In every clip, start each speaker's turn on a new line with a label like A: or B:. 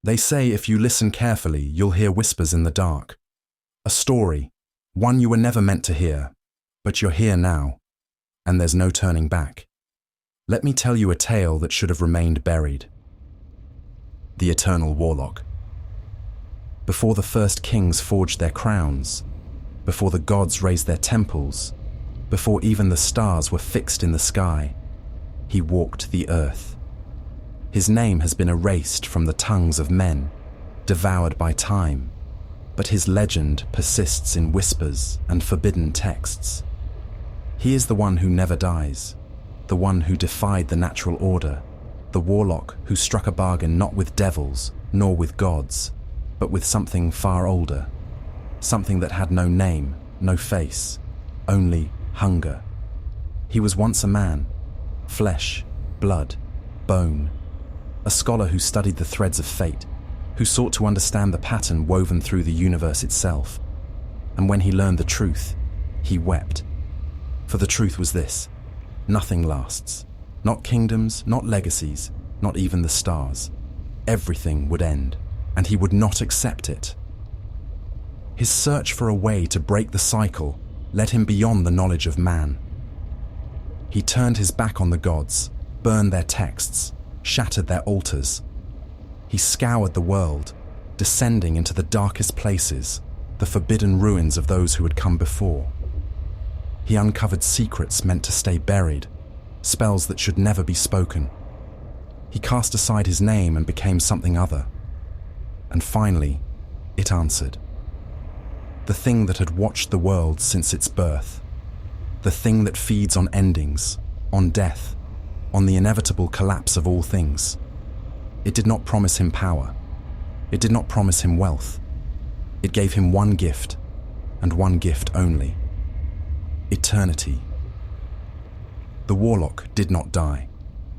A: They say if you listen carefully, you'll hear whispers in the dark. A story, one you were never meant to hear, but you're here now, and there's no turning back. Let me tell you a tale that should have remained buried. The Eternal Warlock. Before the first kings forged their crowns, before the gods raised their temples, before even the stars were fixed in the sky, he walked the earth. His name has been erased from the tongues of men, devoured by time, but his legend persists in whispers and forbidden texts. He is the one who never dies, the one who defied the natural order, the warlock who struck a bargain not with devils nor with gods, but with something far older, something that had no name, no face, only hunger. He was once a man, flesh, blood, bone, a scholar who studied the threads of fate, who sought to understand the pattern woven through the universe itself. And when he learned the truth, he wept. For the truth was this: nothing lasts. Not kingdoms, not legacies, not even the stars. Everything would end, and he would not accept it. His search for a way to break the cycle led him beyond the knowledge of man. He turned his back on the gods, burned their texts, shattered their altars. He scoured the world, descending into the darkest places, the forbidden ruins of those who had come before. He uncovered secrets meant to stay buried, spells that should never be spoken. He cast aside his name and became something other. And finally, it answered. The thing that had watched the world since its birth. The thing that feeds on endings, on death, on the inevitable collapse of all things. It did not promise him power. It did not promise him wealth. It gave him one gift, and one gift only: eternity. The warlock did not die.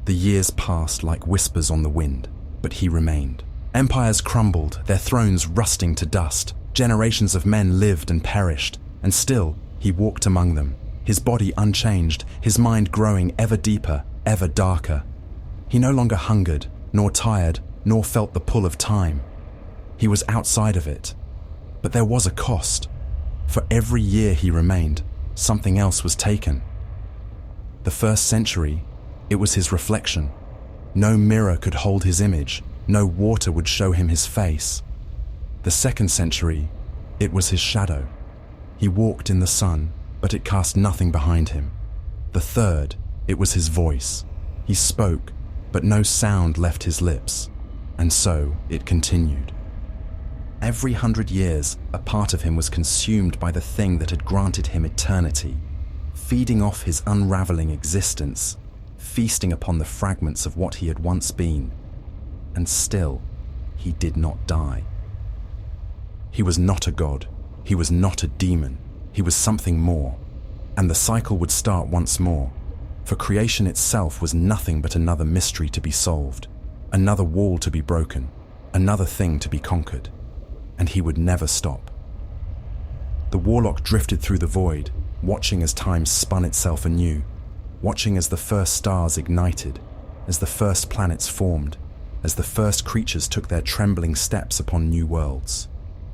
A: The years passed like whispers on the wind, but he remained. Empires crumbled, their thrones rusting to dust. Generations of men lived and perished, and still he walked among them, his body unchanged, his mind growing ever deeper, ever darker. He no longer hungered, nor tired, nor felt the pull of time. He was outside of it. But there was a cost. For every year he remained, something else was taken. The first century, it was his reflection. No mirror could hold his image, no water would show him his face. The second century, it was his shadow. He walked in the sun, but it cast nothing behind him. The third, it was his voice. He spoke, but no sound left his lips, and so it continued. Every 100 years, a part of him was consumed by the thing that had granted him eternity, feeding off his unraveling existence, feasting upon the fragments of what he had once been. And still, he did not die. He was not a god. He was not a demon. He was something more. And the cycle would start once more. For creation itself was nothing but another mystery to be solved, another wall to be broken, another thing to be conquered. And he would never stop. The warlock drifted through the void, watching as time spun itself anew, watching as the first stars ignited, as the first planets formed, as the first creatures took their trembling steps upon new worlds.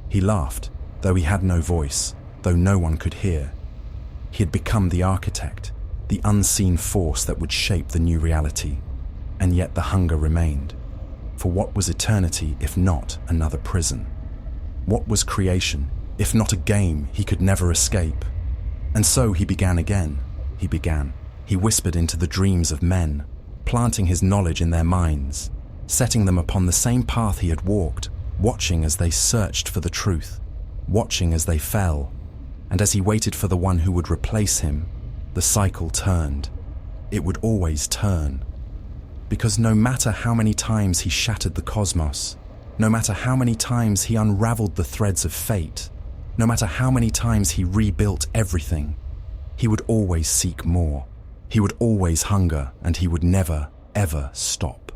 A: He laughed, though he had no voice, though no one could hear. He had become the architect, the unseen force that would shape the new reality. And yet the hunger remained. For what was eternity if not another prison? What was creation if not a game he could never escape? And so he began again. He began. He whispered into the dreams of men, planting his knowledge in their minds, setting them upon the same path he had walked, watching as they searched for the truth, watching as they fell, and as he waited for the one who would replace him, the cycle turned. It would always turn. Because no matter how many times he shattered the cosmos, no matter how many times he unraveled the threads of fate, no matter how many times he rebuilt everything, he would always seek more. He would always hunger, and he would never, ever stop.